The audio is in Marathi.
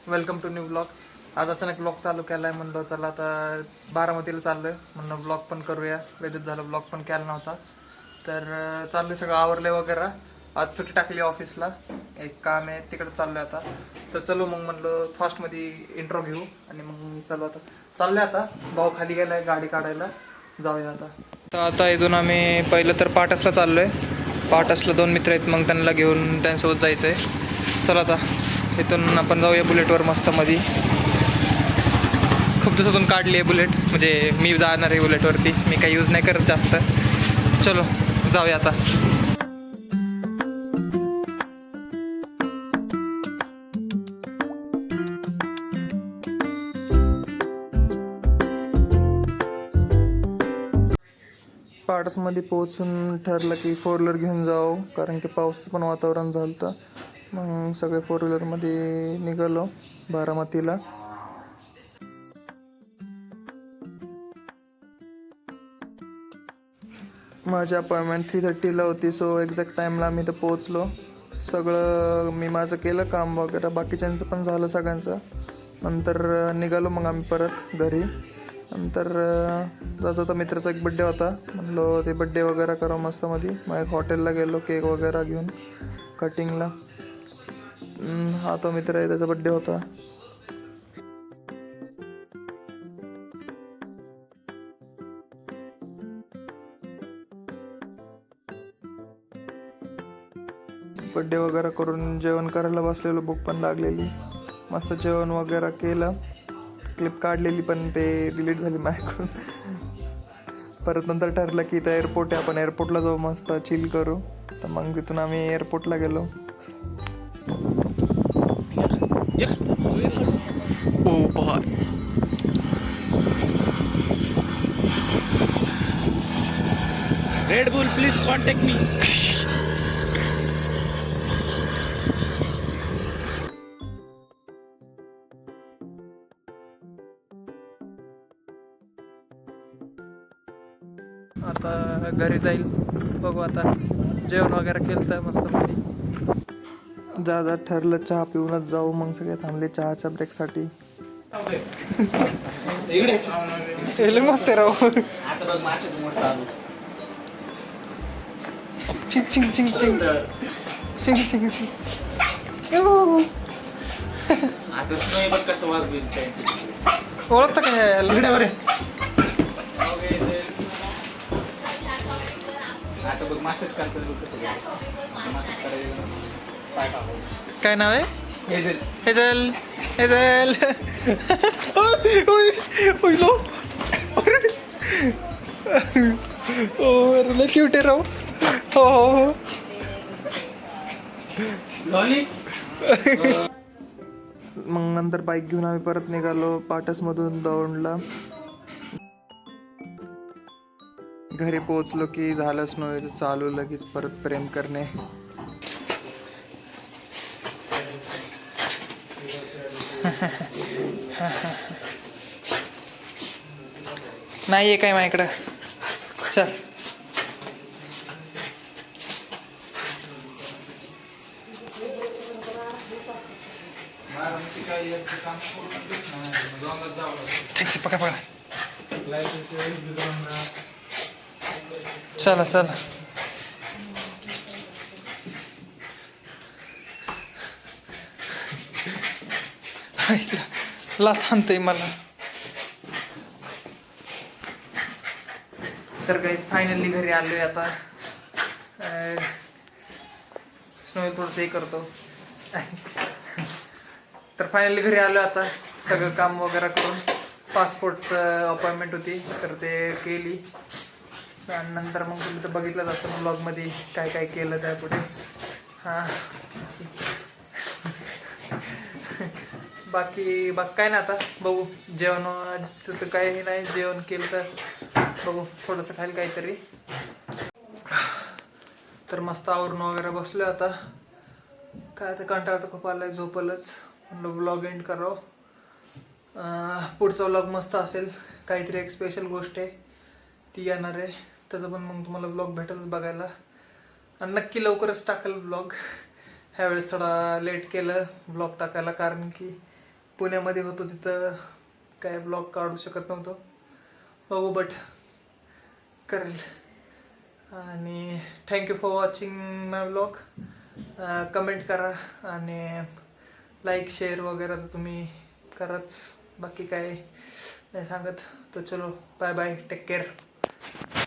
Welcome to new blog. आज अचानक ब्लॉग चालू केला आहे. म्हणलं चला आता बारामतीला चाललो आहे, म्हणलं ब्लॉग पण करूया. वेदच झालं ब्लॉग पण केला नव्हता, तर चाललं सगळं आवरलं वगैरे. आज सुट्टी टाकली ऑफिसला, एक काम आहे तिकडे चाललो आता. तर चलो मग म्हणलं फास्टमध्ये इंट्रो घेऊ आणि मग चलो आता. चाललो आता, भाऊ खाली गेला आहे गाडी काढायला, जाऊया आता. तर आता इथून आम्ही पहिलं तर पाटसला चाललो आहे. पाटसला 2 मित्र आहेत, मग त्यांना घेऊन त्यांच्यासोबत जायचं आहे. चला आता इथून आपण जाऊया बुलेटवर मस्त मध्ये. खूप दिवसातून काढली आहे बुलेट, म्हणजे मी जाणार आहे बुलेटवरती. मी काही यूज नाही करत जास्त. चलो जाऊया आता. पाटसमध्ये पोहोचून ठरलं की 4 व्हीलर घेऊन जाऊ, कारण की पावसाचं पण वातावरण झालं होतं. मग सगळे 4 व्हीलरमध्ये निघालो बारामतीला. माझी अपॉइंटमेंट 3:30ला होती, सो एक्झॅक्ट टाईमला आम्ही इथं पोहोचलो. सगळं मी माझं केलं काम वगैरे, बाकीच्यांचं पण झालं सगळ्यांचं. नंतर निघालो मग आम्ही परत घरी. नंतर जाता जाता मित्राचा एक बड्डे होता, म्हणलो ते बड्डे वगैरे करा मस्तमध्ये. मग एक हॉटेलला गेलो केक वगैरे घेऊन कटिंगला. हा तो मित्र आहे, त्याचा बड्डे होता. बड्डे वगैरे करून जेवण करायला बसलेलो, भूक पण लागलेली. मस्त जेवण वगैरे केलं. क्लिप काढलेली पण ते डिलीट झाली माझ्याकडून. परत नंतर ठरलं की इथं एअरपोर्ट आहे, आपण एअरपोर्टला जाऊ, मस्त चिल करू. तर मग तिथून आम्ही एअरपोर्टला गेलो. रेड बुल प्लीज कॉन्टॅक्ट मी. आता घरी जाईल, बघू आता. जेवण वगैरे केलं तर मस्त मध्ये. जा ठरलं चहा पिऊनच जाऊ. मग सगळे थांबले चहाच्या ब्रेकसाठी. मस्त राहू. चिंग चिंग चिंग चिंग चिंग चिंग चिंग. ओळखता काय? काय नाव आहे? हेझल. Hazel Hazel. लय क्यूट आहे राव. हो हो. मग नंतर बाईक घेऊन आम्ही परत निघालो पाटसमधून दौंडला. घरी पोहोचलो की झालंच नव्हे, चालू लगेच परत प्रेम करणे. नाही आहे काय माझ्याकडं. चल. पका पका. चला चला. लाथ आणते मला. तर गाईस फायनली घरी आलोय आता. स्नो थोडंसं हे करतो. तर फायनली घरी आलो आता, सगळं काम वगैरे करून. पासपोर्टचं अपॉइंटमेंट होती, तर ते केली. आणि नंतर मग तुम्ही तर बघितलंच असतं ब्लॉगमध्ये काय काय केलं त्यापुढे. हां. बाकी काय ना, आता बघू. जेवणाचं तर काही नाही, जेवण केलं तर बघू थोडंसं खायला काहीतरी. तर मस्त आवरून वगैरे बसलो आता. काय आता कंटाळा तर खूप आलाय, झोपलंच. म्हणलं ब्लॉग एंड करावं. पुढचा व्लॉग मस्त असेल, काहीतरी एक स्पेशल गोष्ट आहे ती येणार आहे. त्याचं पण मग तुम्हाला ब्लॉग भेटेल बघायला. आणि नक्की लवकरच टाकेल ब्लॉग. ह्यावेळेस थोडा लेट केलं ब्लॉग टाकायला, कारण की पुण्यामध्ये होतो तिथं काय ब्लॉग काढू शकत नव्हतो. बघू बट करेल. आणि thank you for watching my blog. Comment करा आणि लाईक शेअर वगैरे तर तुम्ही कराच. बाकी काय नाही सांगत. तर चलो बाय बाय, टेक केअर.